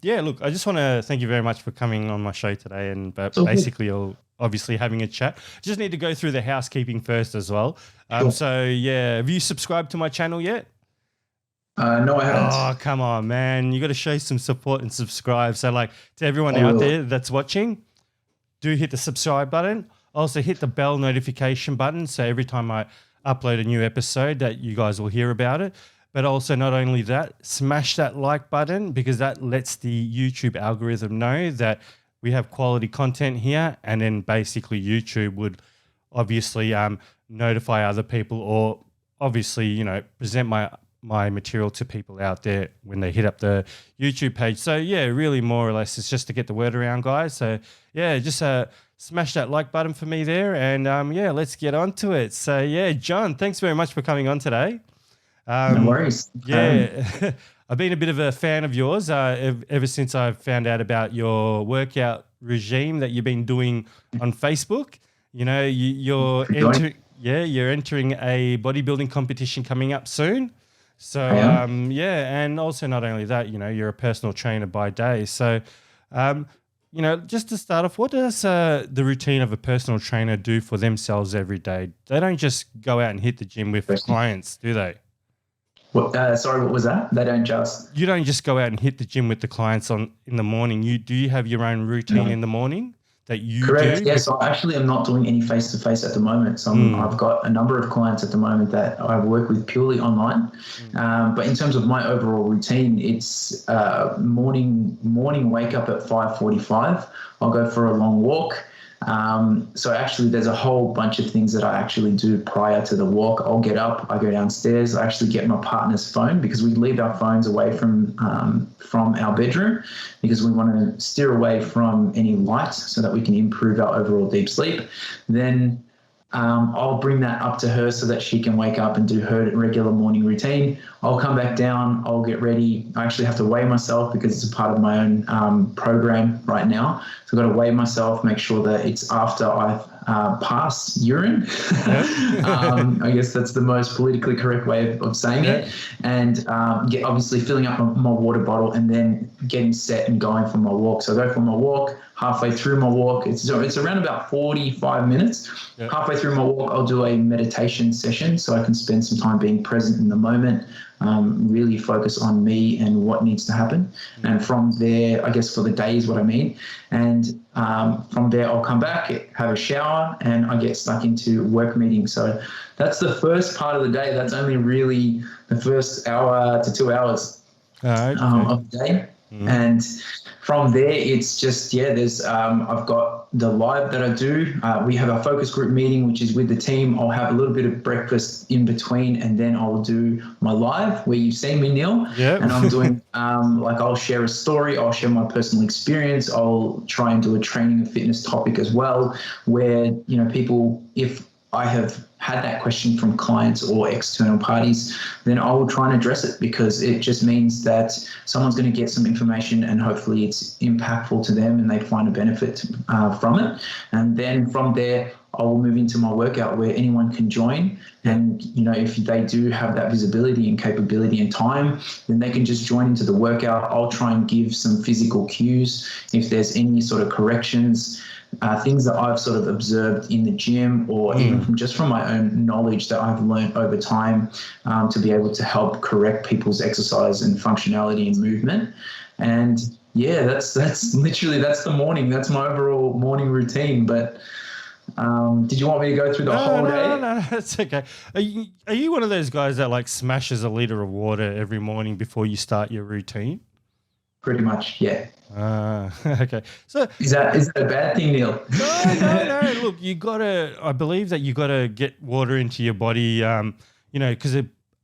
Yeah, look, I just want to thank you very much for coming on my show today and It's all good. basically you're obviously having a chat. Just need to go through the housekeeping first as well. Sure. So yeah, have you subscribed to my channel yet? No, I haven't. Oh, come on, man. You got to show some support and subscribe. So like to everyone I out will. there that's watching, do hit the subscribe button. Also hit the bell notification button. So every time I upload a new episode that you guys will hear about it. But also not only that, smash that like button because that lets the YouTube algorithm know that we have quality content here. And then basically YouTube would obviously notify other people or obviously, present my material to people out there when they hit up the YouTube page. So yeah, really more or less it's just to get the word around, guys. So yeah, just smash that like button for me there and yeah, let's get on to it. So yeah, John, thanks very much for coming on today. No Um, worries. yeah, I've been a bit of a fan of yours ever since I found out about your workout regime that you've been doing on Facebook. You're For joining. entering, yeah, you're entering a bodybuilding competition coming up soon. I So am. yeah, and also not only that, you're a personal trainer by day. So, um, just to start off, what does the routine of a personal trainer do for themselves every day? They don't just go out and hit the gym with Question. clients, do they? Sorry, what was that? They don't just. You don't just go out and hit the gym with the clients on in the morning. You have your own routine No. in the morning that you Correct. do Yes, before. I actually am not doing any face to face at the moment. So I've Mm, got a number of clients at the moment that I work with purely online. mm, But in terms of my overall routine, it's morning wake up at 5:45. I'll go for a long walk. So actually, there's a whole bunch of things that I actually do prior to the walk. I'll get up, I go downstairs, I actually get my partner's phone because we leave our phones away from our bedroom because we want to steer away from any light so that we can improve our overall deep sleep. Then I'll bring that up to her so that she can wake up and do her regular morning routine. I'll come back down. I'll get ready. I actually have to weigh myself because it's a part of my own program right now. So I've got to weigh myself, make sure that it's after I've passed urine. yep. I guess that's the most politically correct way of saying Yeah. it. And obviously filling up my water bottle and then getting set and going for my walk. So I go for my walk. Halfway through my walk, it's around about 45 minutes. Yep. Halfway through my walk, I'll do a meditation session so I can spend some time being present in the moment, really focus on me and what needs to happen. And from there, I guess for the day is what I mean. And from there, I'll come back, have a shower, and I get stuck into work meetings. So that's the first part of the day. That's only really the first hour to 2 hours Okay. of the day. Mm, And from there, it's just, yeah, there's, I've got the live that I do. We have a focus group meeting, which is with the team. I'll have a little bit of breakfast in between, and then I'll do my live where you've seen me, Neil. yep. And I'm doing, like, I'll share a story, I'll share my personal experience, I'll try and do a training and fitness topic as well, where, people, if I have had that question from clients or external parties, then I will try and address it because it just means that someone's going to get some information and hopefully it's impactful to them and they find a benefit from it. And then from there, I will move into my workout where anyone can join. And, if they do have that visibility and capability and time, then they can just join into the workout. I'll try and give some physical cues if there's any sort of corrections, things that I've sort of observed in the gym or even from my own knowledge that I've learned over time, to be able to help correct people's exercise and functionality and movement. And yeah, that's literally, that's the morning. That's my overall morning routine. But did you want me to go through the No, whole no, day? no, that's okay. Are you one of those guys that like smashes a liter of water every morning before you start your routine? Pretty much, yeah. Okay. So Is that a bad thing, Neil? no, no, no. Look, I believe that you gotta get water into your body. Because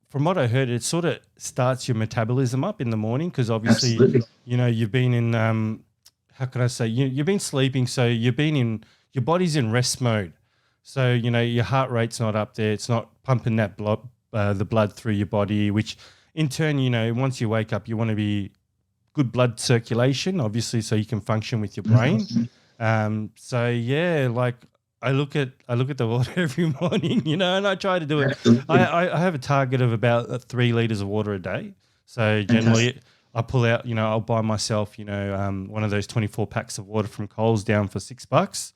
from what I heard, it sort of starts your metabolism up in the morning. Because obviously, Absolutely. you've been in how can I say you've been sleeping, so you've been in your body's in rest mode. So your heart rate's not up there. It's not pumping that the blood through your body, which in turn, once you wake up, you want to be good blood circulation, obviously, so you can function with your brain. So yeah, like I look at the water every morning, and I try to do it. I, Absolutely. I, I have a target of about 3 liters of water a day. So generally, Fantastic. I pull out, I'll buy myself, one of those 24 packs of water from Coles down for $6.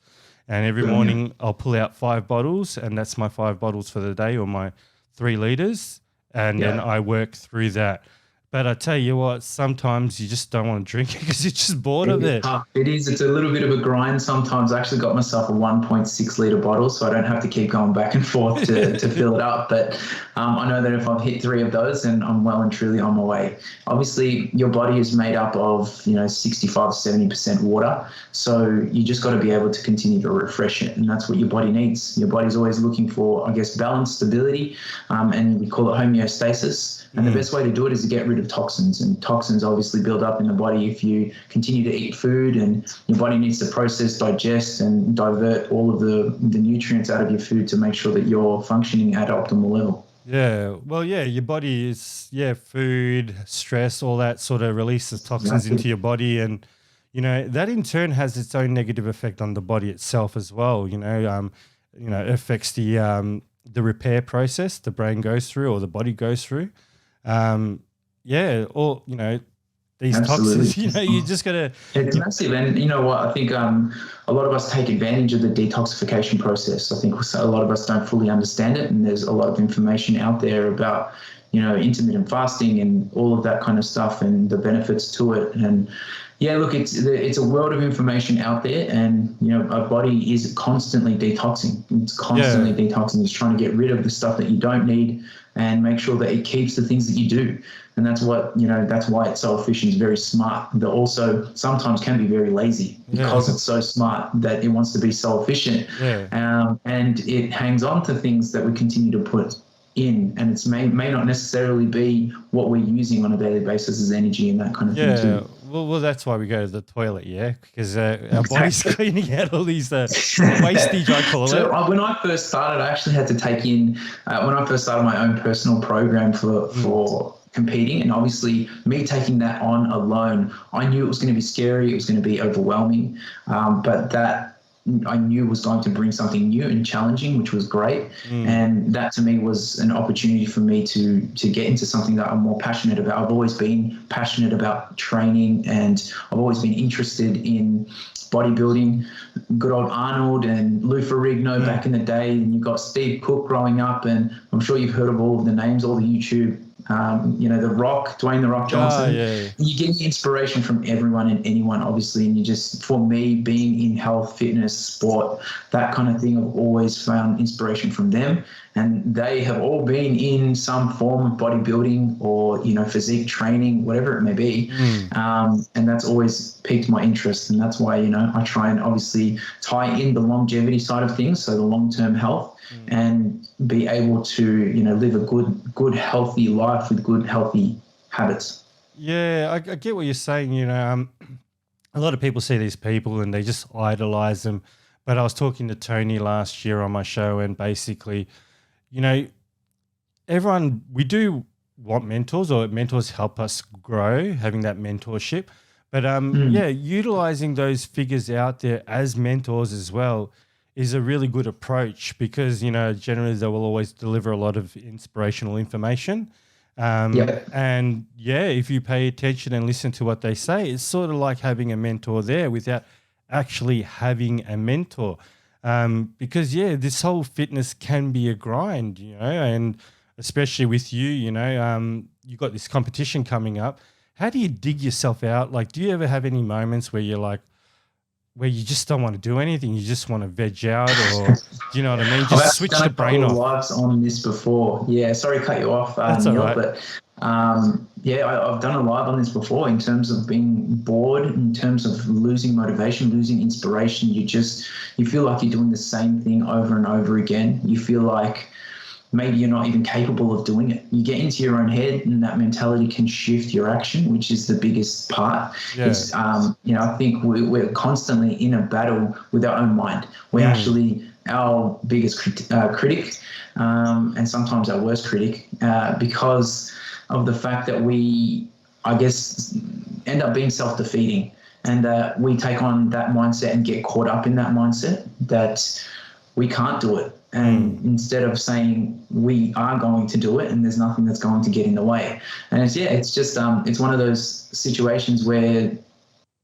And every morning I'll pull out 5 bottles, and that's my 5 bottles for the day, or my 3 liters. And then I work through that. But I tell you what, sometimes you just don't want to drink it because you're just bored of it. It is. It's a little bit of a grind sometimes. I actually got myself a 1.6 litre bottle, so I don't have to keep going back and forth to fill it up. But I know that if I've hit 3 of those, then I'm well and truly on my way. Obviously, your body is made up of 65 to 70% water, so you just got to be able to continue to refresh it, and that's what your body needs. Your body's always looking for, I guess, balance, stability, and we call it homeostasis. And the best way to do it is to get rid of toxins, and toxins obviously build up in the body if you continue to eat food, and your body needs to process, digest, and divert all of the nutrients out of your food to make sure that you're functioning at optimal level. Yeah. Well, yeah, your body is, food, stress, all that sort of releases toxins into your body. And, that in turn has its own negative effect on the body itself as well. It affects the repair process the brain goes through or the body goes through. These toxins, you just got to... It's massive. And you know what? I think a lot of us take advantage of the detoxification process. I think a lot of us don't fully understand it. And there's a lot of information out there about, intermittent fasting and all of that kind of stuff and the benefits to it. And yeah, look, it's a world of information out there, and our body is constantly detoxing. It's constantly detoxing. It's trying to get rid of the stuff that you don't need and make sure that it keeps the things that you do. And that's what that's why it's so efficient. It's very smart. But also sometimes can be very lazy because it's so smart that it wants to be so efficient. And it hangs on to things that we continue to put in, and it may not necessarily be what we're using on a daily basis as energy and that kind of thing too. Well, that's why we go to the toilet, because our body's cleaning out all these wastage, I call it. When I first started, I actually had to take in, when I first started my own personal program for competing, and obviously me taking that on alone, I knew it was going to be scary, it was going to be overwhelming, but that I knew was going to bring something new and challenging, which was great. And that to me was an opportunity for me to get into something that I'm more passionate about. I've always been passionate about training, and I've always been interested in bodybuilding. Good old Arnold and Lou Ferrigno back in the day, and you've got Steve Cook growing up, and I'm sure you've heard of all of the names, all the YouTube, The Rock, Dwayne "The Rock" Johnson. You get inspiration from everyone and anyone, obviously, and you just, for me, being in health, fitness, sport, that kind of thing, I've always found inspiration from them, and they have all been in some form of bodybuilding or physique training, whatever it may be, and that's always piqued my interest, and that's why I try and obviously tie in the longevity side of things, so the long-term health, and be able to live a good healthy life with good healthy habits. I get what you're saying. A lot of people see these people and they just idolize them, but I was talking to Tony last year on my show, and basically everyone, we do want mentors, or mentors help us grow, having that mentorship, but utilizing those figures out there as mentors as well is a really good approach, because generally they will always deliver a lot of inspirational information. And if you pay attention and listen to what they say, it's sort of like having a mentor there without actually having a mentor. Because this whole fitness can be a grind, and especially with you, you've got this competition coming up. How do you dig yourself out? Like, do you ever have any moments where you're like, where you just don't want to do anything, you just want to veg out, or do you know what I mean? Just switch the brain off. I've lives on this before. Sorry to cut you off, Neil, right. But I've done a live on this before in terms of being bored, in terms of losing motivation, losing inspiration. You feel like you're doing the same thing over and over again. You feel like maybe you're not even capable of doing it. You get into your own head, and that mentality can shift your action, which is the biggest part. It's, I think we're constantly in a battle with our own mind. We're actually our biggest critic, and sometimes our worst critic, because of the fact that we, I guess, end up being self-defeating, and we take on that mindset and get caught up in that mindset that we can't do it. And instead of saying we are going to do it and there's nothing that's going to get in the way. And it's just it's one of those situations where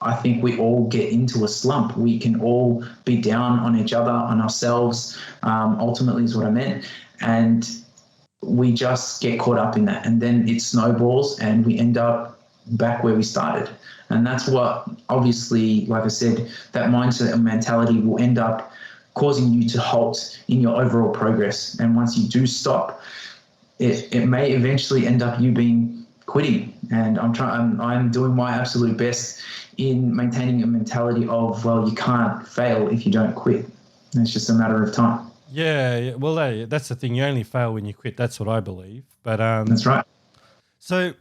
I think we all get into a slump. We can all be down on each other, on ourselves, ultimately is what I meant. And we just get caught up in that. And then it snowballs and we end up back where we started. And that's what, obviously, like I said, that mindset and mentality will end up causing you to halt in your overall progress. And once you do stop, it may eventually end up you being quitting. And I'm doing my absolute best in maintaining a mentality of, well, you can't fail if you don't quit. And it's just a matter of time. Yeah. Well, that's the thing. You only fail when you quit. That's what I believe. But that's right. So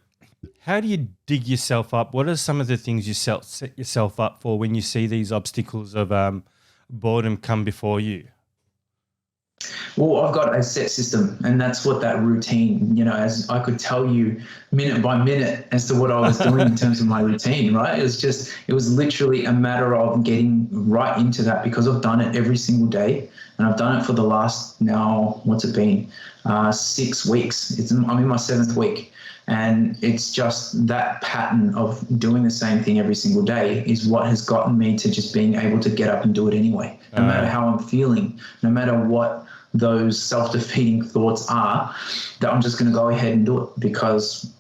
how do you dig yourself up? What are some of the things you set yourself up for when you see these obstacles of boredom come before you? Well, I've got a set system, and that's what that routine, as I could tell you minute by minute as to what I was doing in terms of my routine, right? It was literally a matter of getting right into that, because I've done it every single day, and I've done it for the last, now, what's it been? 6 weeks. I'm in my 7th week. And it's just that pattern of doing the same thing every single day is what has gotten me to just being able to get up and do it anyway. No matter how I'm feeling, no matter what those self-defeating thoughts are, that I'm just going to go ahead and do it because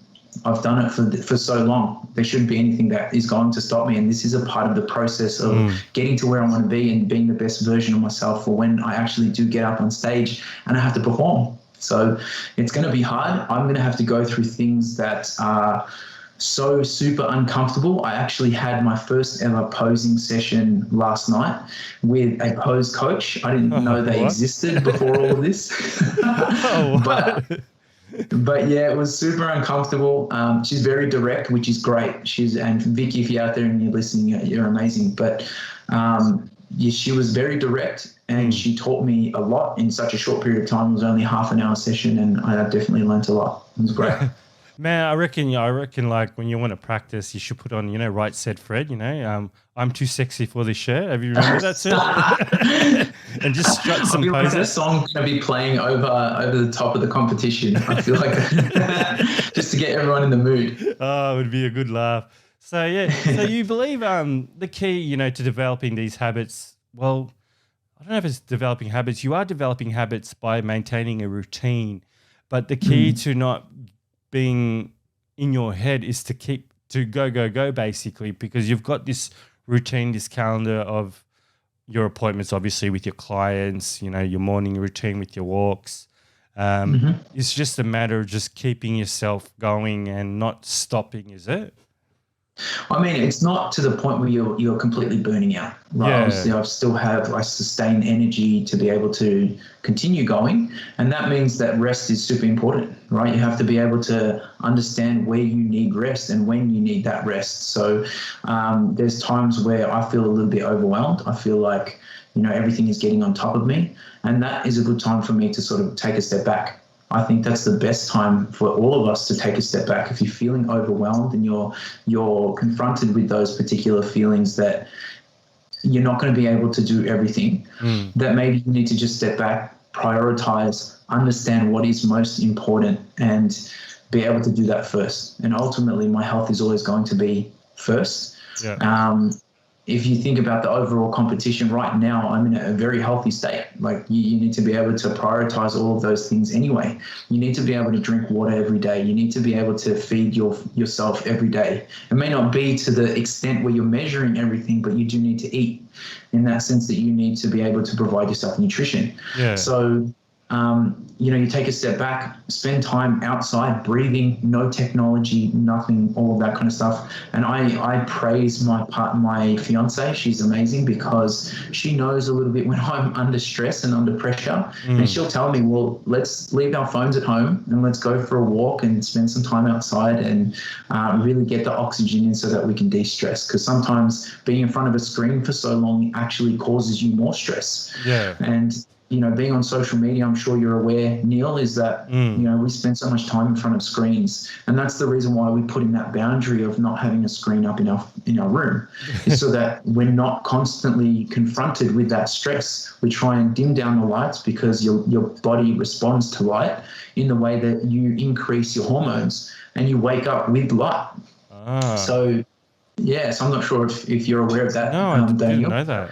I've done it for so long. There shouldn't be anything that is going to stop me. And this is a part of the process of getting to where I want to be and being the best version of myself for when I actually do get up on stage and I have to perform. So it's going to be hard. I'm going to have to go through things that are so super uncomfortable. I actually had my first ever posing session last night with a pose coach. I didn't know they existed before all of this. But yeah, it was super uncomfortable. She's very direct, which is great. And Vicky, if you're out there and you're listening, you're amazing. But she was very direct. And she taught me a lot in such a short period of time. It was only half an hour session, and I definitely learned a lot. It was great. Man, I reckon like when you want to practice, you should put on, Right Said Fred, I'm too sexy for this shirt. Have you remembered that song? And just strut some poses. Like that song going to be playing over the top of the competition. I feel like just to get everyone in the mood. Oh, it would be a good laugh. So yeah, so you believe the key, to developing these habits, well, I don't know if it's developing habits. You are developing habits by maintaining a routine, but the key to not being in your head is to go basically, because you've got this routine, this calendar of your appointments, obviously with your clients, your morning routine with your walks. It's just a matter of just keeping yourself going and not stopping, is it? I mean, it's not to the point where you're completely burning out. Right? Yeah. Obviously, I sustain energy to be able to continue going, and that means that rest is super important, right? You have to be able to understand where you need rest and when you need that rest. So there's times where I feel a little bit overwhelmed. I feel like everything is getting on top of me, and that is a good time for me to sort of take a step back. I think that's the best time for all of us to take a step back. If you're feeling overwhelmed and you're confronted with those particular feelings that you're not going to be able to do everything, that maybe you need to just step back, prioritize, understand what is most important, and be able to do that first. And ultimately, my health is always going to be first. Yeah. If you think about the overall competition right now, I'm in a very healthy state. Like you need to be able to prioritize all of those things anyway. You need to be able to drink water every day. You need to be able to feed yourself every day. It may not be to the extent where you're measuring everything, but you do need to eat in that sense that you need to be able to provide yourself nutrition. Yeah. So, you take a step back, spend time outside, breathing, no technology, nothing, all of that kind of stuff. And I praise my fiance. She's amazing because she knows a little bit when I'm under stress and under pressure. And she'll tell me, well, let's leave our phones at home and let's go for a walk and spend some time outside and really get the oxygen in so that we can de-stress. Because sometimes being in front of a screen for so long actually causes you more stress. Yeah. And being on social media, I'm sure you're aware, Neil, is that, we spend so much time in front of screens. And that's the reason why we put in that boundary of not having a screen up in our room, is so that we're not constantly confronted with that stress. We try and dim down the lights because your body responds to light in the way that you increase your hormones and you wake up with light. So, yes, I'm not sure if you're aware of that. No, I didn't know that.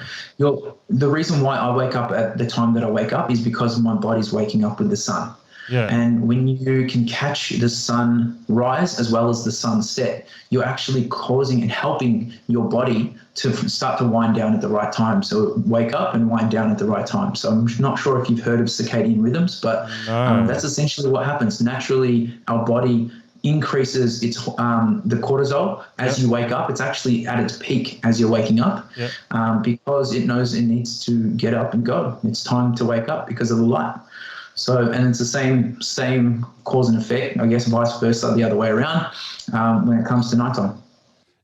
The reason why I wake up at the time that I wake up is because my body's waking up with the sun. Yeah. And when you can catch the sun rise as well as the sun set, you're actually causing and helping your body to start to wind down at the right time. So wake up and wind down at the right time. So I'm not sure if you've heard of circadian rhythms, but that's essentially what happens. Naturally, our body increases its the cortisol as you wake up. It's actually at its peak as you're waking up, because it knows it needs to get up and go. It's time to wake up because of the light. So, and it's the same cause and effect, I guess, vice versa, the other way around, when it comes to nighttime.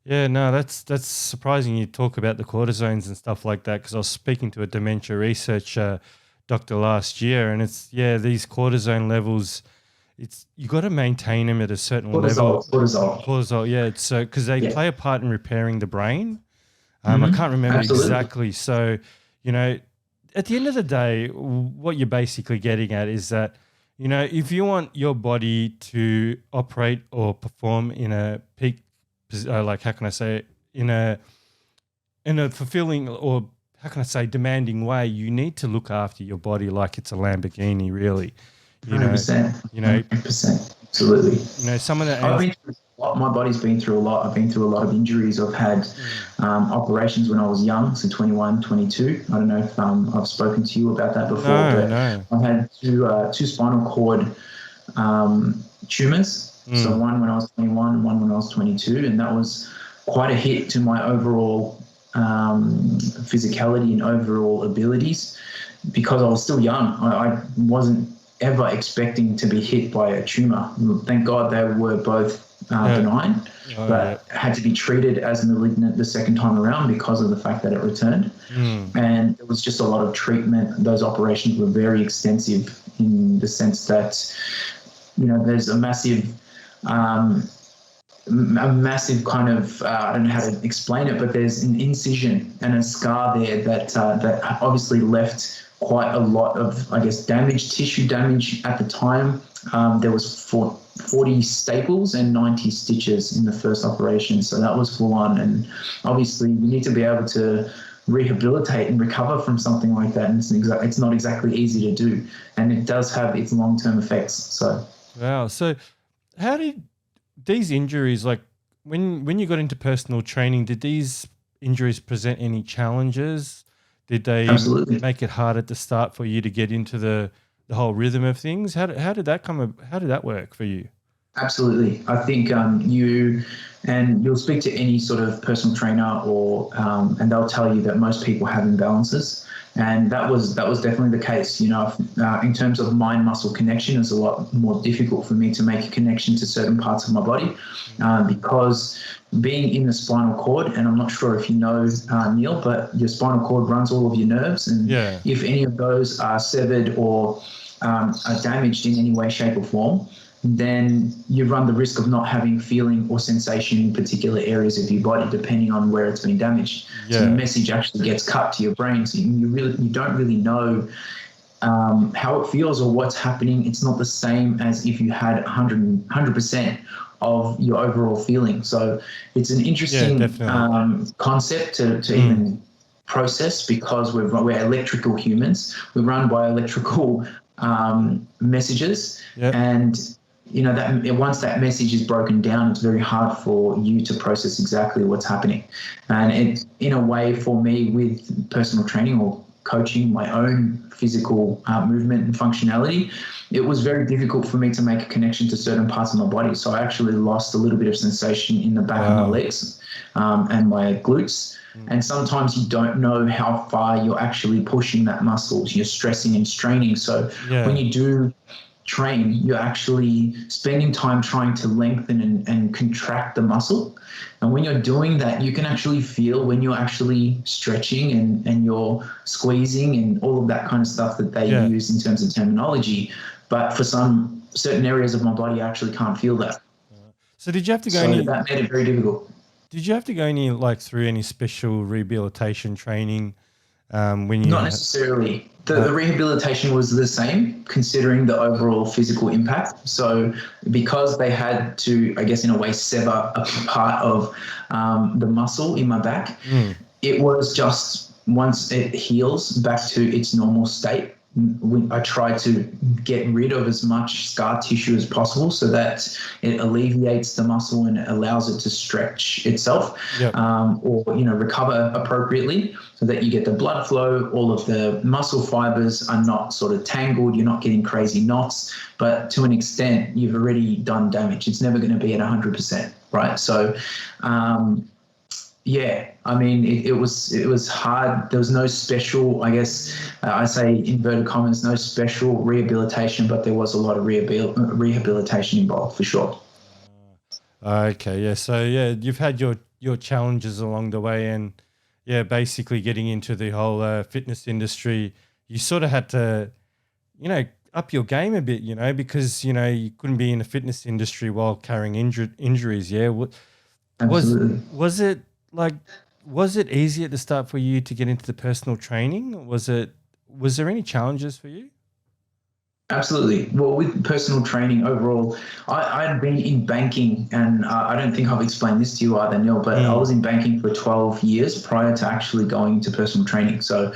Yeah, no, that's surprising you talk about the cortisones and stuff like that, because I was speaking to a dementia researcher doctor last year, and these cortisone levels, you got to maintain them at a certain level. Cortisol, yeah. It's because they play a part in repairing the brain. I can't remember exactly. So, at the end of the day, what you're basically getting at is that, if you want your body to operate or perform in a peak, how can I say it, in a fulfilling, or how can I say, demanding way, you need to look after your body like it's a Lamborghini, really. 100%. 100%. Absolutely. Some of the my body's been through a lot. I've been through a lot of injuries. I've had operations when I was young, so 21, 22. I don't know if I've spoken to you about that before, I had two spinal cord tumors. So one when I was 21 and one when I was 22, and that was quite a hit to my overall physicality and overall abilities, because I was still young. I wasn't ever expecting to be hit by a tumor. Thank God they were both benign, but had to be treated as malignant the second time around because of the fact that it returned. And it was just a lot of treatment. Those operations were very extensive in the sense that, there's a massive kind of, I don't know how to explain it, but there's an incision and a scar there that obviously left quite a lot of, I guess, tissue damage at the time. There was 40 staples and 90 stitches in the first operation. So that was full on. And obviously you need to be able to rehabilitate and recover from something like that. And it's not exactly easy to do. And it does have its long-term effects. So. Wow. So how did these injuries, like when you got into personal training, did these injuries present any challenges? Did they make it hard at the start for you to get into the whole rhythm of things? How did that work for you? Absolutely. I think you'll speak to any sort of personal trainer and they'll tell you that most people have imbalances. And that was definitely the case. In terms of mind-muscle connection, it's a lot more difficult for me to make a connection to certain parts of my body because being in the spinal cord, and I'm not sure if you know, Neil, but your spinal cord runs all of your nerves. And if any of those are severed or are damaged in any way, shape or form, then you run the risk of not having feeling or sensation in particular areas of your body, depending on where it's been damaged. So the message actually gets cut to your brain. So you don't really know how it feels or what's happening. It's not the same as if you had 100% of your overall feeling. So it's an interesting concept to even process, because we're electrical humans. We run by electrical messages, and that once that message is broken down, it's very hard for you to process exactly what's happening. And it, in a way, for me, with personal training or coaching my own physical movement and functionality, it was very difficult for me to make a connection to certain parts of my body. So I actually lost a little bit of sensation in the back of my legs and my glutes. And sometimes you don't know how far you're actually pushing that muscle. You're stressing and straining. So when you do train, you're actually spending time trying to lengthen and contract the muscle. And when you're doing that, you can actually feel when you're actually stretching and you're squeezing and all of that kind of stuff that they use in terms of terminology. But for some certain areas of my body, I actually can't feel that. So did you have to go that made it very difficult. Did you have to go through any special rehabilitation training when you? Not necessarily. The rehabilitation was the same, considering the overall physical impact. So because they had to, I guess, in a way, sever a part of the muscle in my back, it was just once it heals back to its normal state, I try to get rid of as much scar tissue as possible so that it alleviates the muscle and it allows it to stretch itself, or recover appropriately, so that you get the blood flow. All of the muscle fibers are not sort of tangled. You're not getting crazy knots, but to an extent, you've already done damage. It's never going to be at 100%, right? So, I mean, it was hard. There was no special, I guess, I say inverted commas, no special rehabilitation, but there was a lot of rehabilitation involved for sure. Okay, yeah. So you've had your challenges along the way, and basically getting into the whole fitness industry, you sort of had to, up your game a bit, because you couldn't be in the fitness industry while carrying injuries. Yeah, Absolutely. Was it easy at the start for you to get into the personal training? Was there any challenges for you? Absolutely. Well, with personal training overall, I had been in banking, and I don't think I've explained this to you either, Neil, but I was in banking for 12 years prior to actually going into personal training. So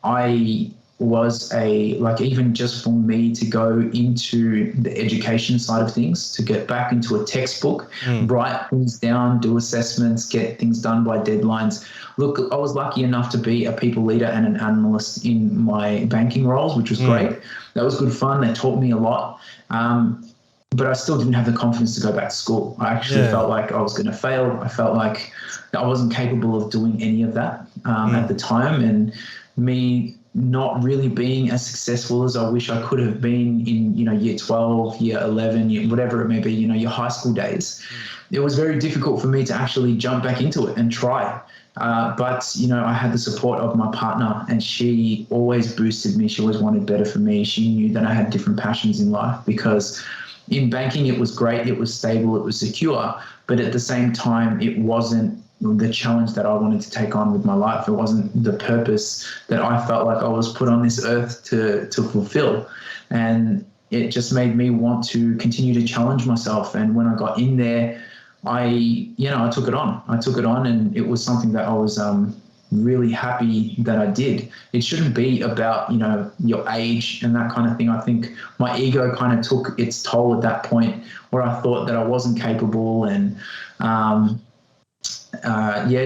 I was even just for me to go into the education side of things, to get back into a textbook, write things down, do assessments, get things done by deadlines. Look, I was lucky enough to be a people leader and an analyst in my banking roles, which was great. That was good fun. They taught me a lot. But I still didn't have the confidence to go back to school. I actually felt like I was going to fail. I felt like I wasn't capable of doing any of that at the time. And me not really being as successful as I wish I could have been in, year 12, year 11, whatever it may be, your high school days. It was very difficult for me to actually jump back into it and try. But I had the support of my partner, and she always boosted me. She always wanted better for me. She knew that I had different passions in life, because in banking, it was great. It was stable. It was secure. But at the same time, it wasn't the challenge that I wanted to take on with my life. It wasn't the purpose that I felt like I was put on this earth to fulfill. And it just made me want to continue to challenge myself. And when I got in there, I took it on. I took it on, and it was something that I was really happy that I did. It shouldn't be about, your age and that kind of thing. I think my ego kind of took its toll at that point, where I thought that I wasn't capable, and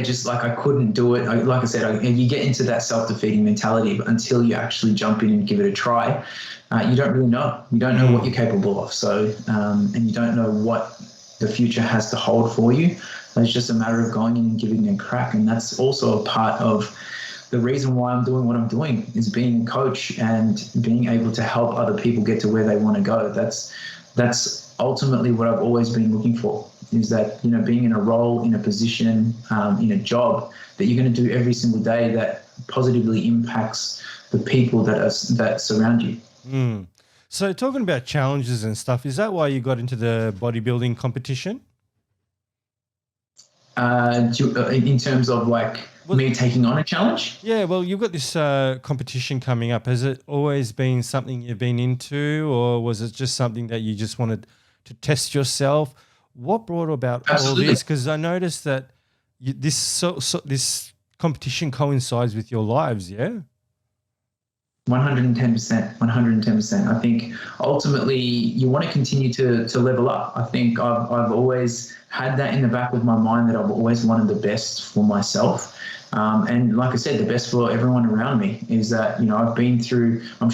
just like I couldn't do it. Like I said, you get into that self-defeating mentality, but until you actually jump in and give it a try, you don't really know. You don't know what you're capable of. So, and you don't know what the future has to hold for you. It's just a matter of going in and giving it a crack. And that's also a part of the reason why I'm doing what I'm doing, is being a coach and being able to help other people get to where they want to go. That's ultimately what I've always been looking for, is that, being in a role, in a position, in a job that you're going to do every single day that positively impacts the people that surround you. So talking about challenges and stuff, is that why you got into the bodybuilding competition? In terms of me taking on a challenge? Yeah, well, you've got this competition coming up. Has it always been something you've been into, or was it just something that you just wanted to test yourself? What brought about all this? Because I noticed that this competition coincides with your lives, yeah? 110%. I think ultimately you want to continue to level up. I think I've always had that in the back of my mind, that I've always wanted the best for myself. And like I said, the best for everyone around me. Is that, I've been through, I'm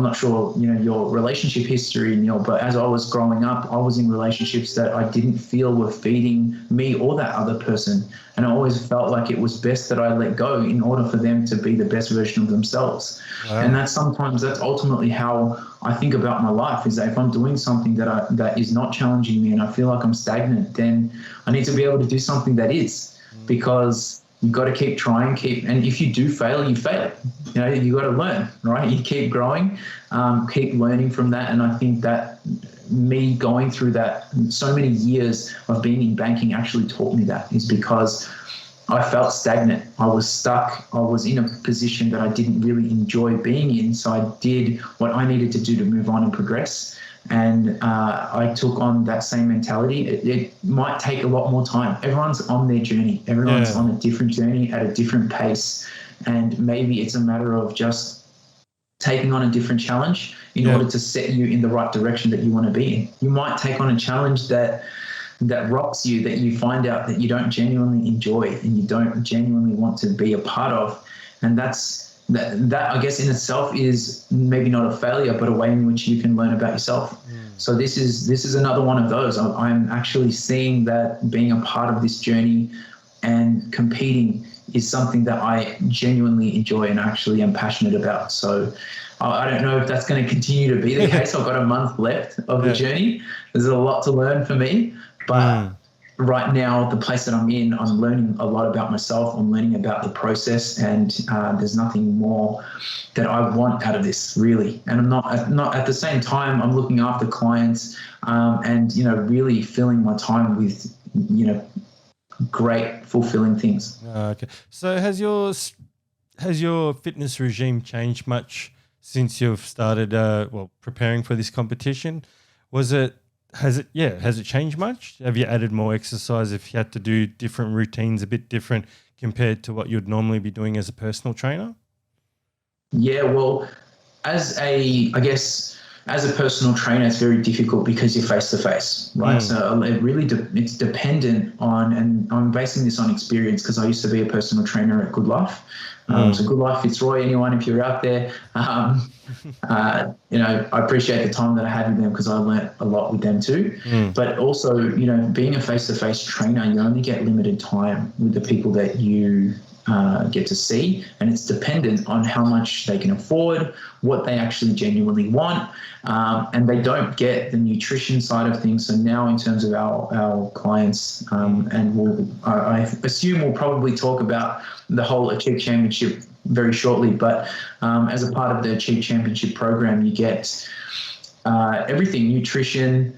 not sure, your relationship history, Neil, but as I was growing up, I was in relationships that I didn't feel were feeding me or that other person. And I always felt like it was best that I let go in order for them to be the best version of themselves. Wow. And that's ultimately how I think about my life is that if I'm doing something that is not challenging me and I feel like I'm stagnant, then I need to be able to do something that is, because you've got to keep trying, and if you do fail, you fail. You got to learn, right? You keep growing, keep learning from that. And I think that me going through that, so many years of being in banking actually taught me that, is because I felt stagnant. I was stuck. I was in a position that I didn't really enjoy being in. So I did what I needed to do to move on and progress. And I took on that same mentality. It might take a lot more time. Everyone's on their journey. Everyone's on a different journey at a different pace. And maybe it's a matter of just taking on a different challenge in order to set you in the right direction that you want to be in. You might take on a challenge that rocks you, that you find out that you don't genuinely enjoy and you don't genuinely want to be a part of. And that I guess in itself is maybe not a failure, but a way in which you can learn about yourself. So this is another one of those. I'm actually seeing that being a part of this journey and competing is something that I genuinely enjoy and actually am passionate about. So I don't know if that's going to continue to be the case. I've got a month left of the journey. There's a lot to learn for me, but right now, the place that I'm in, I'm learning a lot about myself. I'm learning about the process, and there's nothing more that I want out of this, really. And I'm not at the same time, I'm looking after clients, and really filling my time with great, fulfilling things. Okay. So has your fitness regime changed much since you've started preparing for this competition? Has it changed much? Have you added more exercise if you had to do different routines, a bit different compared to what you'd normally be doing as a personal trainer? Yeah, well, as a personal trainer, it's very difficult because you're face to face, right? So it really it's dependent on, and I'm basing this on experience because I used to be a personal trainer at Good Life. So Good Life Fitzroy, anyone if you're out there, I appreciate the time that I had with them because I learnt a lot with them too. But also, being a face-to-face trainer, you only get limited time with the people that you get to see, and it's dependent on how much they can afford, what they actually genuinely want, and they don't get the nutrition side of things. So now in terms of our clients, and I assume we'll probably talk about the whole Achieve Championship very shortly, but as a part of the Achieve Championship program, you get everything: nutrition,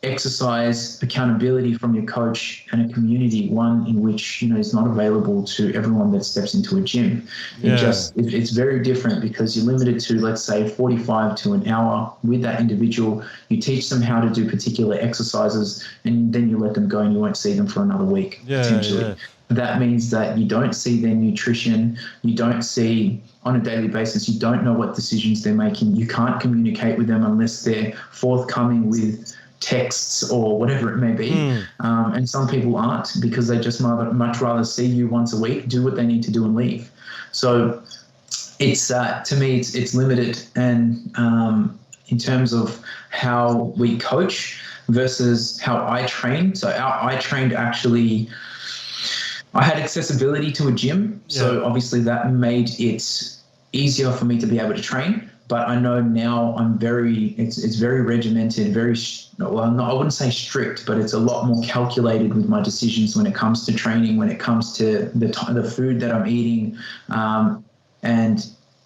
exercise, accountability from your coach, and a community, one in which is not available to everyone that steps into a gym. It's very different because you're limited to, let's say, 45 to an hour with that individual. You teach them how to do particular exercises, and then you let them go, and you won't see them for another week potentially. That means that you don't see their nutrition, you don't see on a daily basis, you don't know what decisions they're making. You can't communicate with them unless they're forthcoming with texts or whatever it may be. And some people aren't, because they just much rather see you once a week, do what they need to do and leave. So it's to me, it's limited. And in terms of how we coach versus how I train. So I trained actually, I had accessibility to a gym. So obviously that made it easier for me to be able to train. But I know now it's very regimented, I wouldn't say strict, but it's a lot more calculated with my decisions when it comes to training, when it comes to the food that I'm eating. I'm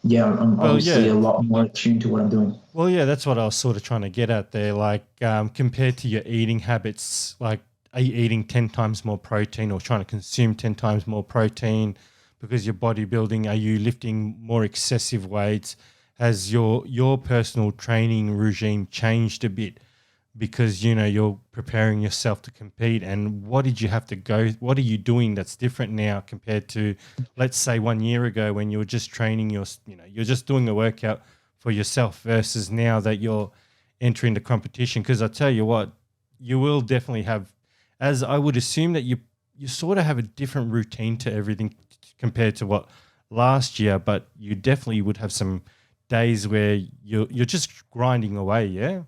obviously a lot more attuned to what I'm doing. Well, yeah, that's what I was sort of trying to get at there. Like compared to your eating habits, like are you eating 10 times more protein or trying to consume 10 times more protein because you're bodybuilding? Are you lifting more excessive weights? Has your personal training regime changed a bit because, you're preparing yourself to compete? And what did you have to go? What are you doing that's different now compared to, let's say, 1 year ago when you were just training you're just doing a workout for yourself versus now that you're entering the competition? Because I tell you what, you will definitely have, as I would assume that you sort of have a different routine to everything compared to what last year, but you definitely would have some days where you're just grinding away, yeah?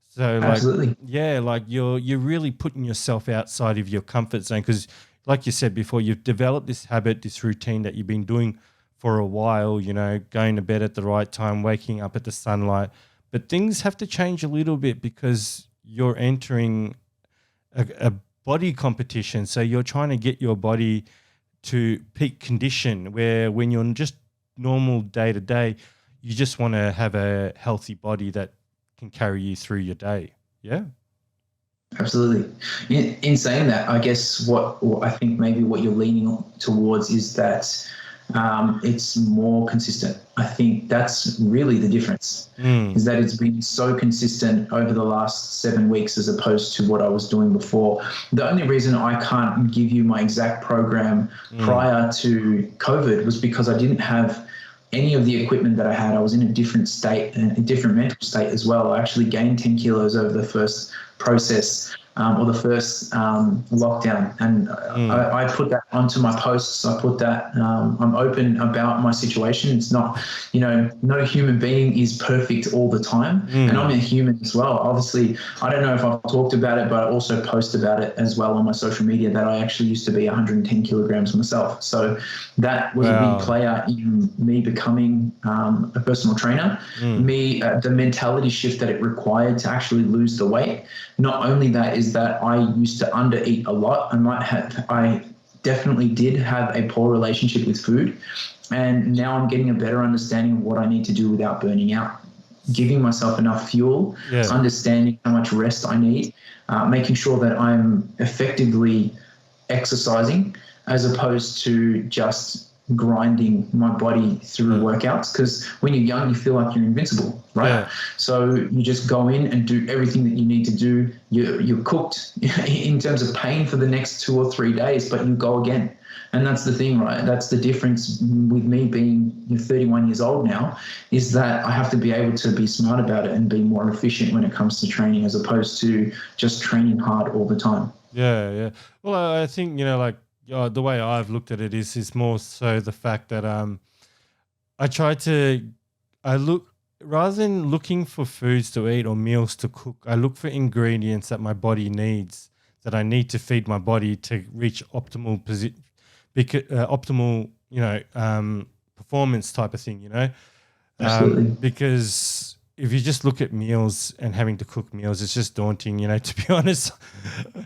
So Absolutely. like you're really putting yourself outside of your comfort zone because, like you said before, you've developed this habit, this routine that you've been doing for a while, going to bed at the right time, waking up at the sunlight. but things have to change a little bit because you're entering a body competition. So you're trying to get your body to peak condition, where when you're just normal day to day, you just want to have a healthy body that can carry you through your day. Yeah. Absolutely. In saying that, I guess what I think maybe what you're leaning towards is that it's more consistent. I think that's really the difference, is that it's been so consistent over the last 7 weeks as opposed to what I was doing before. The only reason I can't give you my exact program prior to COVID was because I didn't have any of the equipment that I had. I was in a different state, a different mental state as well. I actually gained 10 kilos over the first process or the first lockdown. And I put that onto my posts. I put that, I'm open about my situation. It's not, no human being is perfect all the time. And I'm a human as well. Obviously, I don't know if I've talked about it, but I also post about it as well on my social media that I actually used to be 110 kilograms myself. So that was a big player in me becoming a personal trainer. The mentality shift that it required to actually lose the weight. Not only that, is that I used to undereat a lot. I definitely did have a poor relationship with food. And now I'm getting a better understanding of what I need to do without burning out. Giving myself enough fuel, understanding how much rest I need, making sure that I'm effectively exercising as opposed to just grinding my body through workouts, because when you're young you feel like you're invincible, right? So you just go in and do everything that you need to do. You're cooked in terms of pain for the next 2 or 3 days, but you go again. And that's the thing, right? That's the difference with me being 31 years old now, is that I have to be able to be smart about it and be more efficient when it comes to training, as opposed to just training hard all the time. Yeah. Well, I think, the way I've looked at it is more so the fact that I look, rather than looking for foods to eat or meals to cook, I look for ingredients that my body needs, that I need to feed my body to reach optimal performance type of thing, Absolutely. because if you just look at meals and having to cook meals, it's just daunting, to be honest.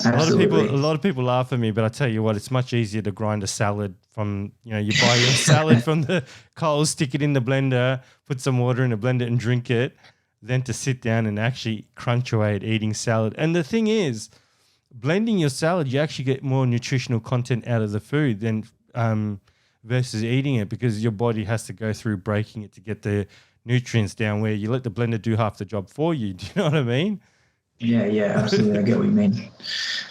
Absolutely. A lot of people laugh at me, but I tell you what, it's much easier to grind a salad from, you buy your salad from the Coles, stick it in the blender, put some water in the blender and drink it, than to sit down and actually crunch away at eating salad. And the thing is, blending your salad, you actually get more nutritional content out of the food than versus eating it, because your body has to go through breaking it to get the nutrients down, where you let the blender do half the job for you. Do you know what I mean? Yeah, absolutely. I get what you mean.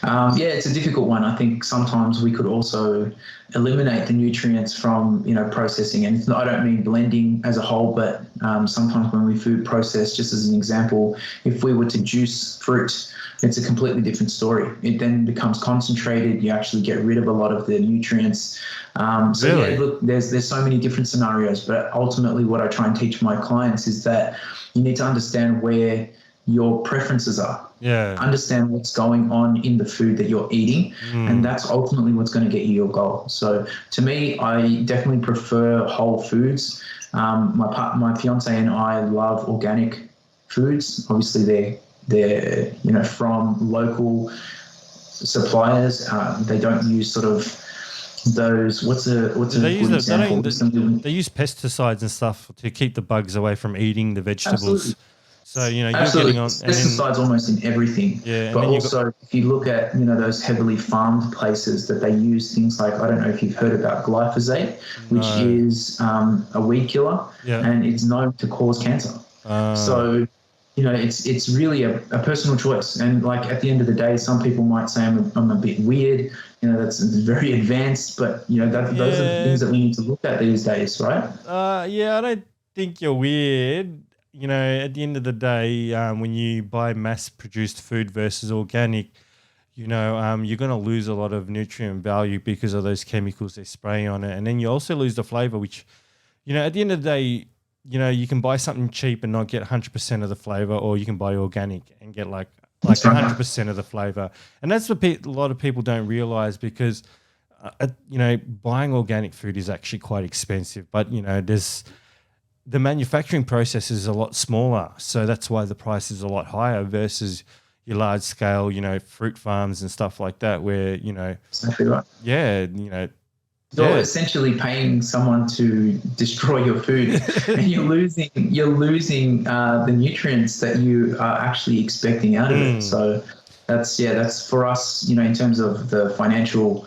It's a difficult one. I think sometimes we could also eliminate the nutrients from, processing. And I don't mean blending as a whole, but sometimes when we food process, just as an example, if we were to juice fruit, it's a completely different story. It then becomes concentrated. You actually get rid of a lot of the nutrients. Look, there's so many different scenarios, but ultimately what I try and teach my clients is that you need to understand where your preferences are. Understand what's going on in the food that you're eating, and that's ultimately what's going to get you your goal. So to me, I definitely prefer whole foods. My fiance and I love organic foods. Obviously they're from local suppliers. They don't use sort of those, what's a good example? They use pesticides and stuff to keep the bugs away from eating the vegetables. Absolutely. So, you're Absolutely. getting on pesticides almost in everything. But also if you look at, those heavily farmed places that they use things like, I don't know if you've heard about glyphosate, which is a weed killer, and it's known to cause cancer. So, it's really a personal choice. And like at the end of the day, some people might say I'm a bit weird, that's very advanced, but those are the things that we need to look at these days, right? I don't think you're weird. At the end of the day, when you buy mass-produced food versus organic, you're going to lose a lot of nutrient value because of those chemicals they spray on it. And then you also lose the flavor, which, at the end of the day, you can buy something cheap and not get 100% of the flavor, or you can buy organic and get like 100% of the flavor. And that's what a lot of people don't realize, because, buying organic food is actually quite expensive. But, the manufacturing process is a lot smaller, so that's why the price is a lot higher versus your large scale, fruit farms and stuff like that, where Exactly right. yeah, You're yeah, essentially paying someone to destroy your food, and you're losing the nutrients that you are actually expecting out of it. mm, So that's for us, in terms of the financial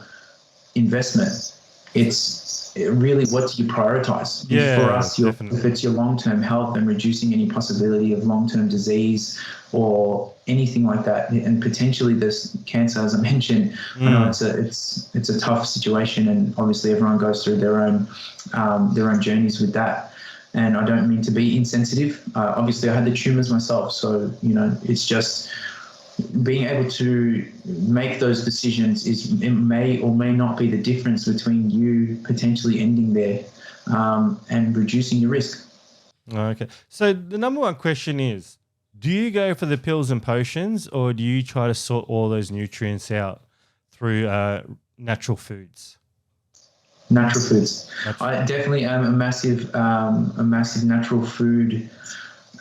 investment. It's really what do you prioritize? If for yeah, us, if definitely. it's your long-term health and reducing any possibility of long-term disease or anything like that, and potentially this cancer, as I mentioned, I know Mm, it's a tough situation, and obviously everyone goes through their own journeys with that. And I don't mean to be insensitive. Obviously, I had the tumors myself, so it's just being able to make those decisions it may or may not be the difference between you potentially ending there and reducing your risk. okay. So the number one question is, do you go for the pills and potions, or do you try to sort all those nutrients out through natural foods? Natural foods. Natural. I definitely am a massive natural food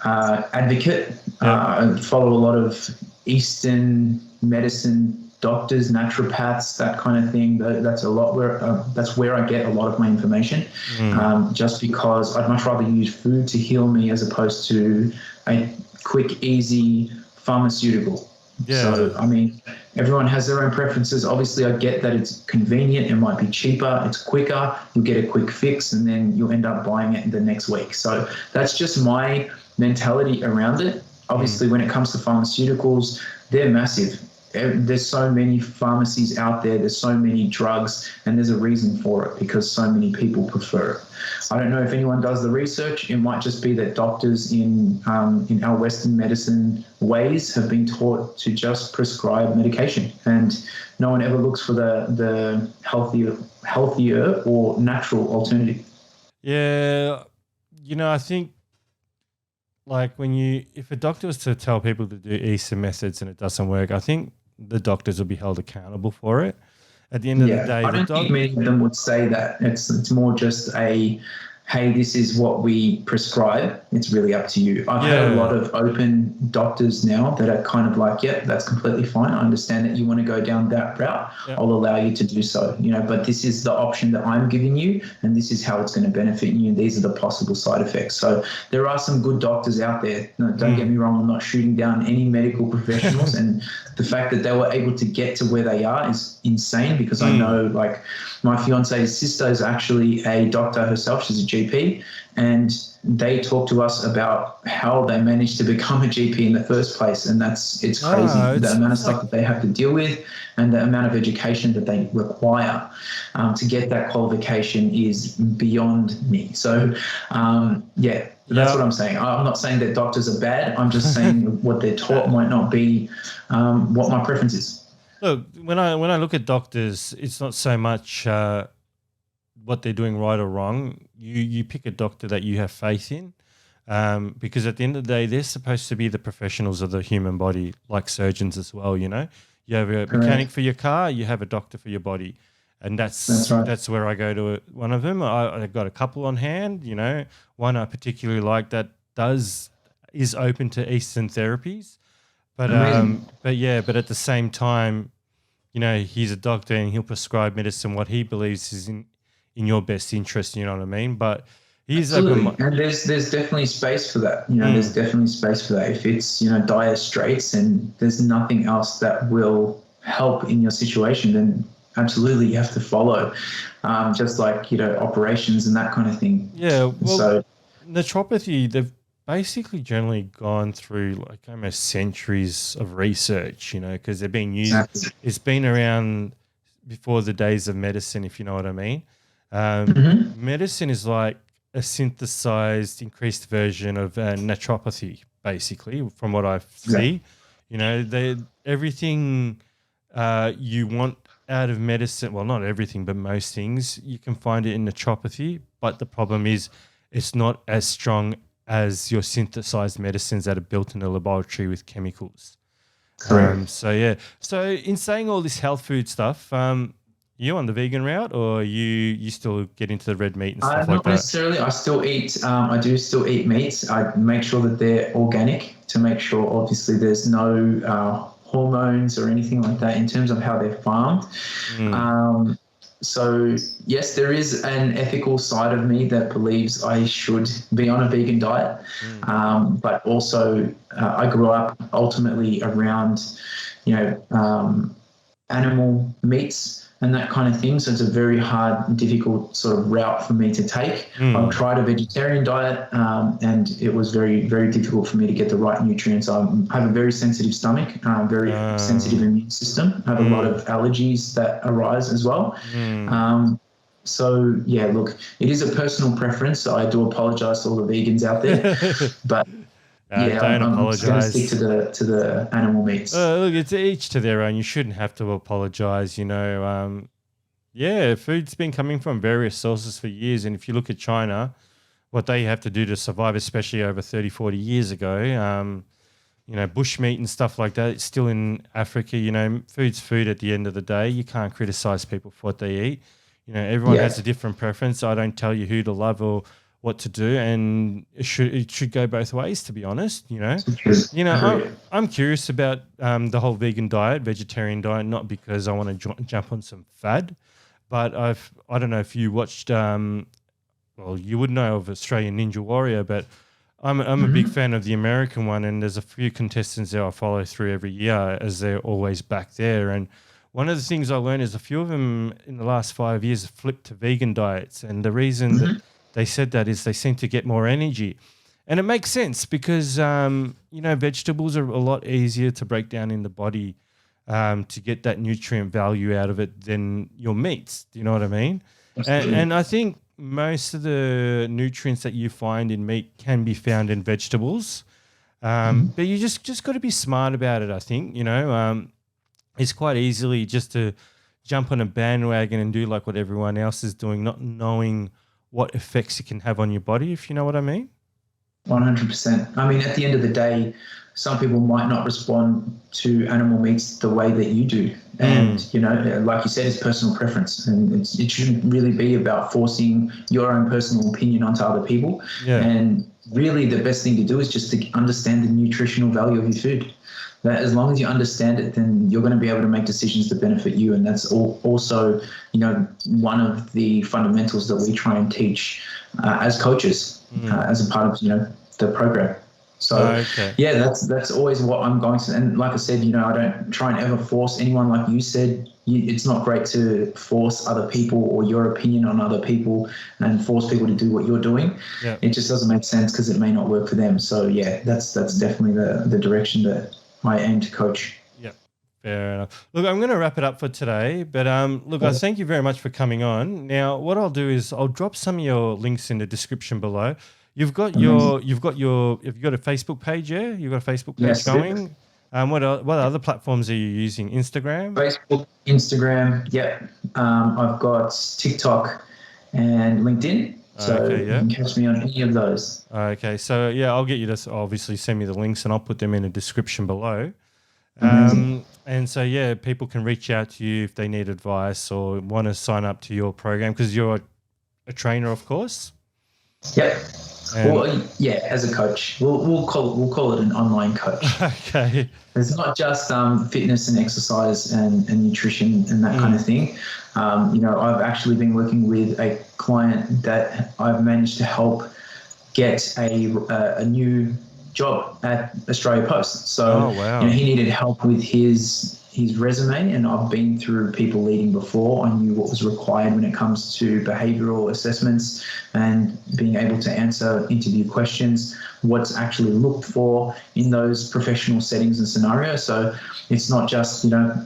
advocate. Yep. I follow a lot of Eastern medicine doctors, naturopaths, that kind of thing. That's where I get a lot of my information. Mm. Just because I'd much rather use food to heal me as opposed to a quick, easy pharmaceutical. So, Yeah. I mean, everyone has their own preferences. Obviously, I get that it's convenient, it might be cheaper, it's quicker, you'll get a quick fix, and then you'll end up buying it the next week. So, that's just my mentality around it. Mm. Obviously, when it comes to pharmaceuticals, they're massive. There's so many pharmacies out there, there's so many drugs, and there's a reason for it because so many people prefer it. I don't know if anyone does the research. It might just be that doctors in our Western medicine ways have been taught to just prescribe medication, and no one ever looks for the healthier or natural alternative. Yeah. I think like if a doctor was to tell people to do Eastern methods and it doesn't work, I think the doctors will be held accountable for it. At the end of the Yeah, day, I the don't think doc. many of them would say that. It's more just a, hey, this is what we prescribe. It's really up to you. I've had a lot Yeah. of open doctors now that are kind of like, yeah, that's completely fine. I understand that you want to go down that route. Yeah. I'll allow you to do so. But this is the option that I'm giving you, and this is how it's going to benefit you. And these are the possible side effects. So there are some good doctors out there. No, don't get Mm. me wrong. I'm not shooting down any medical professionals, and the fact that they were able to get to where they are is insane because I Mm. know, like, my fiance's sister is actually a doctor herself. She's a GP, and they talk to us about how they managed to become a GP in the first place. And it's crazy the amount of It's like stuff that they have to deal with and the amount of education that they require to get that qualification is beyond me. So, yeah, that's yeah. what I'm saying. I'm not saying that doctors are bad. I'm just saying what they're taught might not be what my preference is. Look, when I look at doctors, it's not so much what they're doing right or wrong. You pick a doctor that you have faith in, because at the end of the day, they're supposed to be the professionals of the human body, like surgeons as well. You have a mechanic Correct. for your car, you have a doctor for your body, and That's right. that's where I go to one of them. I've got a couple on hand. One I particularly like that does is open to Eastern therapies. Amazing. But at the same time, he's a doctor and he'll prescribe medicine what he believes is in your best interest. You know what I mean? But he's open. Absolutely. And there's definitely space for that. There's Mm, definitely space for that. If it's, dire straits and there's nothing else that will help in your situation, then absolutely you have to follow. Just like, operations and that kind of thing. yeah. Well, So naturopathy, they've basically generally gone through like almost centuries of research. Because they're being used. exactly. It's been around before the days of medicine, if you know what I mean. Hmm. Medicine is like a synthesized, increased version of naturopathy, basically, from what I Exactly. see. They everything you want out of medicine. Well, not everything, but most things you can find it in naturopathy. But the problem is, it's not as strong as your synthesized medicines that are built in a laboratory with chemicals. Correct. So yeah. So in saying all this health food stuff, You on the vegan route, or you still get into the red meat and stuff like Not that? necessarily. I still eat. I do still eat meats. I make sure that they're organic to make sure, obviously, there's no hormones or anything like that in terms of how they're farmed. Mm. So yes, there is an ethical side of me that believes I should be on a vegan diet, Mm. but also I grew up ultimately around, animal meats and that kind of thing. So it's a very hard, difficult sort of route for me to take. I've Mm. tried a vegetarian diet, and it was very, very difficult for me to get the right nutrients. I have a very sensitive stomach, very sensitive Uh, immune system. I have a lot mm. of allergies that arise as well. Mm. So yeah, look, it is a personal preference. So I do apologize to all the vegans out there, but yeah, Don't I'm just going to stick apologize. to the animal meats. Look, it's each to their own. You shouldn't have to apologize. Yeah, food's been coming from various sources for years. And if you look at China, what they have to do to survive, especially over 30, 40 years ago, bushmeat and stuff like that, it's still in Africa. Food's food at the end of the day. You can't criticize people for what they eat. Everyone Yeah, has a different preference. I don't tell you who to love or what to do. And it should go both ways, to be honest. agree. I'm curious about the whole vegan diet, vegetarian diet, not because I want to jump on some fad, but I don't know if you watched. Well, you would know of Australian Ninja Warrior, but I'm a big Mhm. fan of the American one, and there's a few contestants there I follow through every year as they're always back there. And one of the things I learned is a few of them in the last 5 years have flipped to vegan diets, and the reason that Mhm. they said that is they seem to get more energy. And it makes sense because vegetables are a lot easier to break down in the body to get that nutrient value out of it than your meats. Do you know what I mean? And Absolutely. I think most of the nutrients that you find in meat can be found in vegetables. Mhm. But you just got to be smart about it. I think it's quite easily just to jump on a bandwagon and do like what everyone else is doing, not knowing what effects it can have on your body. If you know what I mean. 100%. I mean, at the end of the day, some people might not respond to animal meats the way that you do. Mm, And, like you said, it's personal preference. And it shouldn't really be about forcing your own personal opinion onto other people. yeah. And really, the best thing to do is just to understand the nutritional value of your food. That as long as you understand it, then you're going to be able to make decisions that benefit you. And that's also, one of the fundamentals that we try and teach as coaches, Mm, as a part of the program. So okay. yeah, that's always what I'm going to. And like I said, I don't try and ever force anyone. Like you said, it's not great to force other people or your opinion on other people and force people to do what you're doing. Yeah. It just doesn't make sense because it may not work for them. So yeah, that's definitely the direction that I aim to coach. Yeah. Fair enough. Look, I'm going to wrap it up for today, but look, I thank you very much for coming on. Now, what I'll do is I'll drop some of your links in the description below. Amazing. Have you got a Facebook page? Yeah, you've got a Facebook page Yes, going. What other platforms are you using? Instagram. Facebook, Instagram. Yep. I've got TikTok and LinkedIn. So Okay. you Yeah. can catch me on any of those. Okay. So yeah, I'll get you to obviously send me the links, and I'll put them in the description below. Amazing. And so yeah, people can reach out to you if they need advice or want to sign up to your program because you're a trainer, of course. Yep. And Well, yeah, as a coach, we'll call it an online coach. okay. It's not just fitness and exercise and nutrition and that kind Mm. of thing. I've actually been working with a client that I've managed to help get a new job at Australia Post. So Oh wow. he needed help with his resume, and I've been through people leading before. I knew what was required when it comes to behavioural assessments and being able to answer interview questions, what's actually looked for in those professional settings and scenarios. So it's not just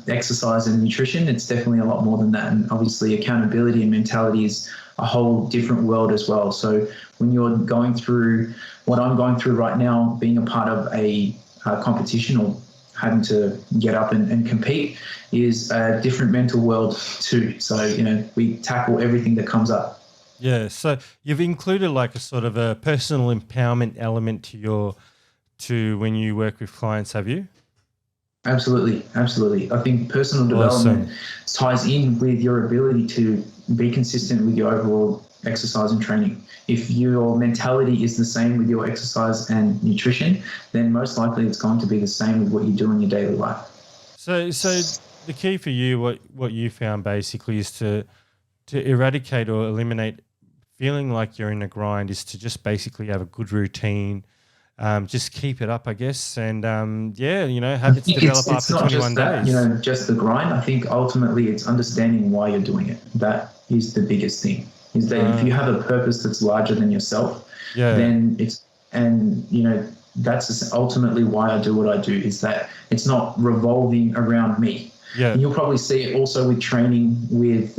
exercise and nutrition. It's definitely a lot more than that. And obviously accountability and mentality is a whole different world as well. So when you're going through what I'm going through right now, being a part of a competition or having to get up and compete is a different mental world too. So, we tackle everything that comes up. Yeah. So you've included like a sort of a personal empowerment element to when you work with clients, have you? Absolutely, absolutely. I think personal development Awesome. ties in with your ability to be consistent with your overall exercise and training. If your mentality is the same with your exercise and nutrition, then most likely it's going to be the same with what you do in your daily life. So the key for you, what you found basically is to eradicate or eliminate feeling like you're in a grind is to just basically have a good routine. Just keep it up, I guess. And yeah, I habits think develop it's after not just 21 that, days. just the grind. I think ultimately it's understanding why you're doing it. That is the biggest thing. Is that if Uh, you have a purpose that's larger than yourself, yeah, then that's ultimately why I do what I do. Is that it's not revolving around me. yeah, And you'll probably see it also with training with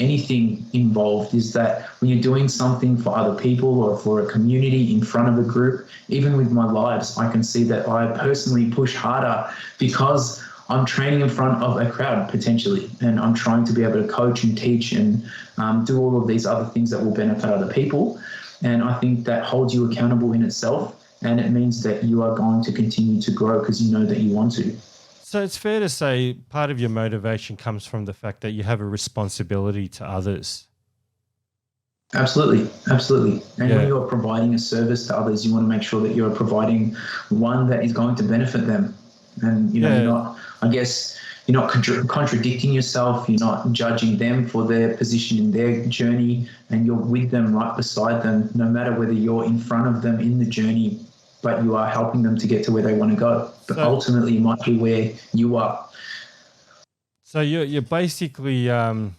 anything involved, is that when you're doing something for other people or for a community in front of a group, even with my lives, I can see that I personally push harder because I'm training in front of a crowd potentially, and I'm trying to be able to coach and teach and do all of these other things that will benefit other people. And I think that holds you accountable in itself. And it means that you are going to continue to grow because you know that you want to. so it's fair to say part of your motivation comes from the fact that you have a responsibility to others. Absolutely, absolutely. And when Yeah, you're providing a service to others, you want to make sure that you're providing one that is going to benefit them. And you're yeah. not, I guess, you're not contradicting yourself. You're not judging them for their position in their journey, and you're with them, right beside them, no matter whether you're in front of them in the journey, but you are helping them to get to where they want to go. But So ultimately, it might be where you are. so you're basically how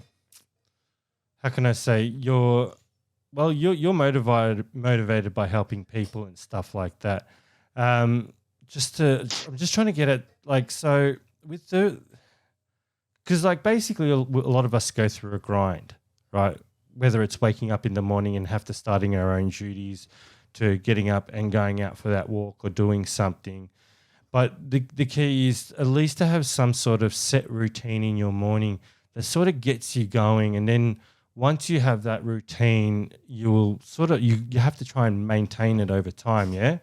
can I say you're motivated by helping people and stuff like that. Um, I'm just trying to get at like so with the because like basically a lot of us go through a grind, right? Whether it's waking up in the morning and have to starting our own duties, to getting up and going out for that walk or doing something. But the key is at least to have some sort of set routine in your morning that sort of gets you going. And then once you have that routine, you will sort of, you have to try and maintain it over time. Yeah.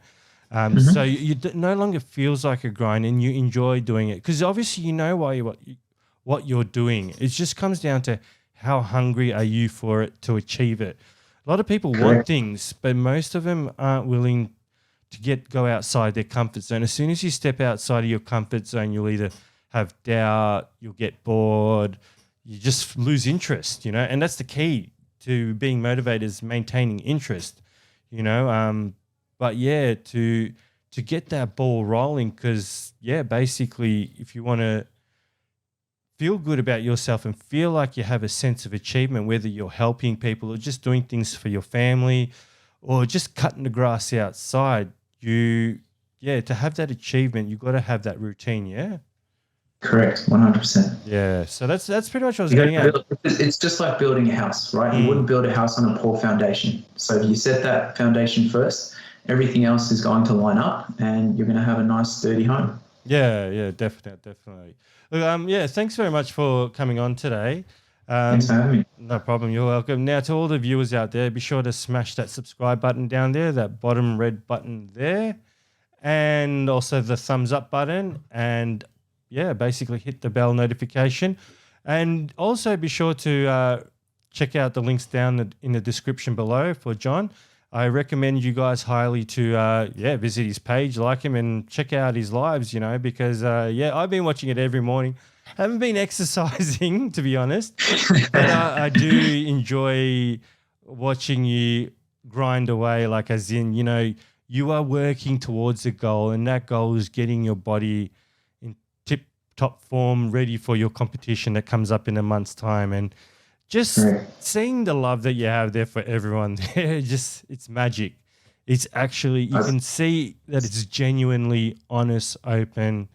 So Mm-hmm. no longer feels like a grind and you enjoy doing it because obviously you know what you're doing. It just comes down to how hungry are you for it to achieve it. A lot of people want Correct. things, but most of them aren't willing to go outside their comfort zone. As soon as you step outside of your comfort zone, you'll either have doubt, you'll get bored, you just lose interest, and that's the key to being motivated is maintaining interest, you know. But yeah, to get that ball rolling, because yeah, basically, if you want to feel good about yourself and feel like you have a sense of achievement, whether you're helping people or just doing things for your family or just cutting the grass outside, yeah, to have that achievement, you've got to have that routine. Yeah. Correct. 100%. Yeah. So that's pretty much what I was You got getting to at. build. It's just like building a house, right? You Mm. wouldn't build a house on a poor foundation. So if you set that foundation first, everything else is going to line up, and you're going to have a nice, sturdy home. Yeah. Yeah. Definitely. Look, yeah. Thanks very much for coming on today. Thanks for Um, having me. no problem. You're welcome. Now, to all the viewers out there, be sure to smash that subscribe button down there, that bottom red button there, and also the thumbs up button, and yeah, basically hit the bell notification, and also be sure to check out the links down in the description below for John. I recommend you guys highly to yeah, visit his page, like him, and check out his lives. Because yeah, I've been watching it every morning. Haven't been exercising to be honest, but I do enjoy watching you grind away. Like as in, you are working towards a goal, and that goal is getting your body in tip top form, ready for your competition that comes up in a month's time. And just Correct. seeing the love that you have there for everyone there, just it's magic. It's actually you I, can see that it's genuinely honest, open.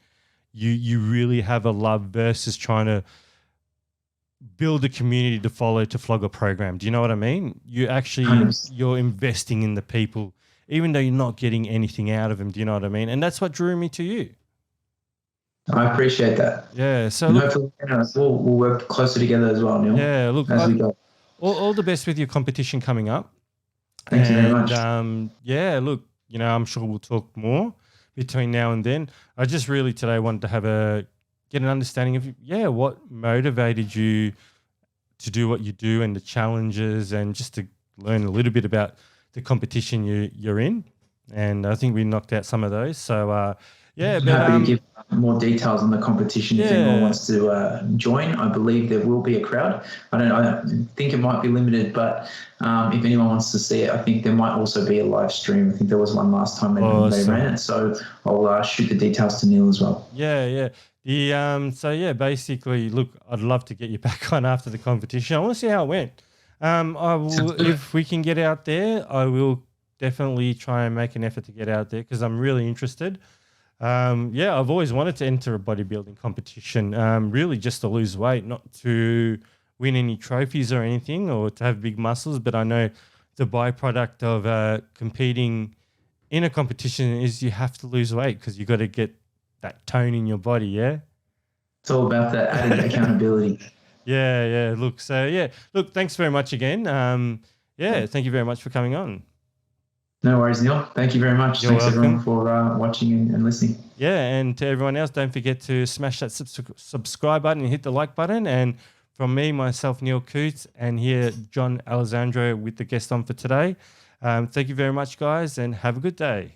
You really have a love versus trying to build a community to follow to flog a program. Do you know what I mean? You're investing in the people, even though you're not getting anything out of them. Do you know what I mean? And that's what drew me to you. I appreciate that, Yeah. So and look, hopefully, we'll work closer together as well, Neil, yeah, look, as we go. all the best with your competition coming up. Thank you very And much. yeah, look, I'm sure we'll talk more. between now and then. I just really today wanted to get an understanding of, what motivated you to do what you do and the challenges, and just to learn a little bit about the competition you're in. And I think we knocked out some of those. So, I'm happy to give more details on the competition if anyone wants to join. I believe there will be a crowd. I don't think it might be limited, but if anyone wants to see it, I think there might also be a live stream. I think there was one last time they ran it. So I'll shoot the details to Neil as well. Yeah. Basically, look, I'd love to get you back on after the competition. I want to see how it went. I will, if we can get out there, I will definitely try and make an effort to get out there because I'm really interested. I've always wanted to enter a bodybuilding competition, really just to lose weight, not to win any trophies or anything or to have big muscles. But I know the byproduct of competing in a competition is you have to lose weight because you got to get that tone in your body. Yeah. It's all about that added accountability. Look, thanks very much again. Thank you very much for coming on. No worries, Neil. Thank you very much. You're Thanks welcome. everyone for watching and listening. Yeah, and to everyone else, don't forget to smash that subscribe button and hit the like button. And from me, myself, Neil Coutts, and here, John Alessandro with the guest on for today. Thank you very much, guys, and have a good day.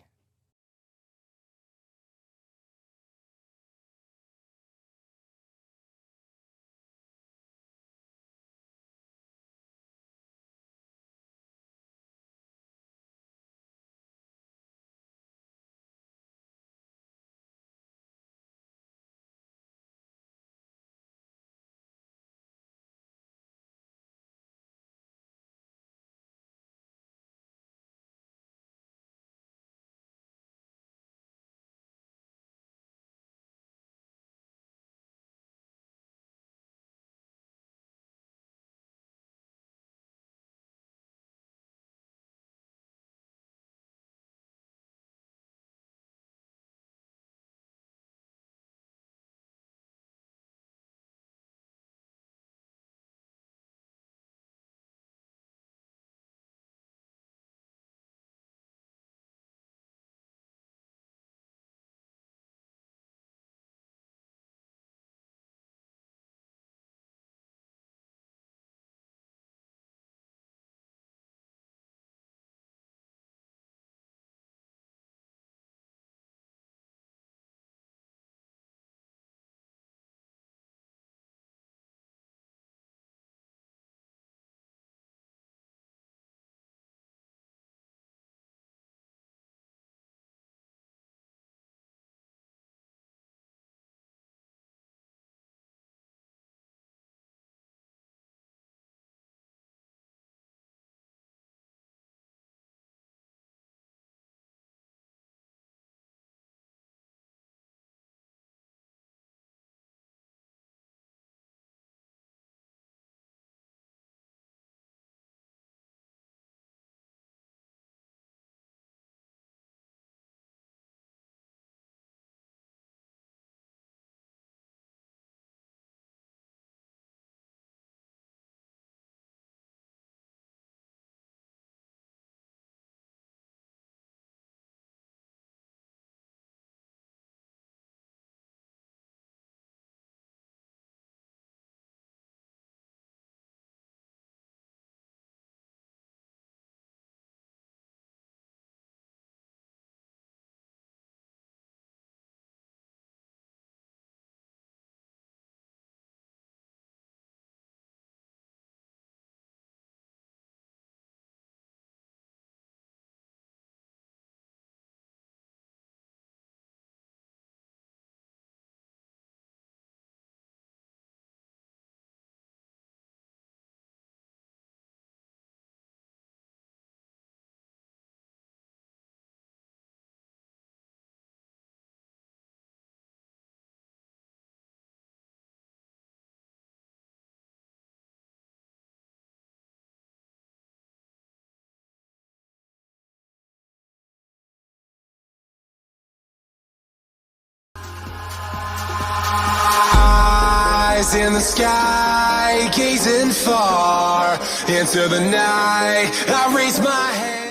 Eyes in the sky, gazing far into the night. I raise my hand.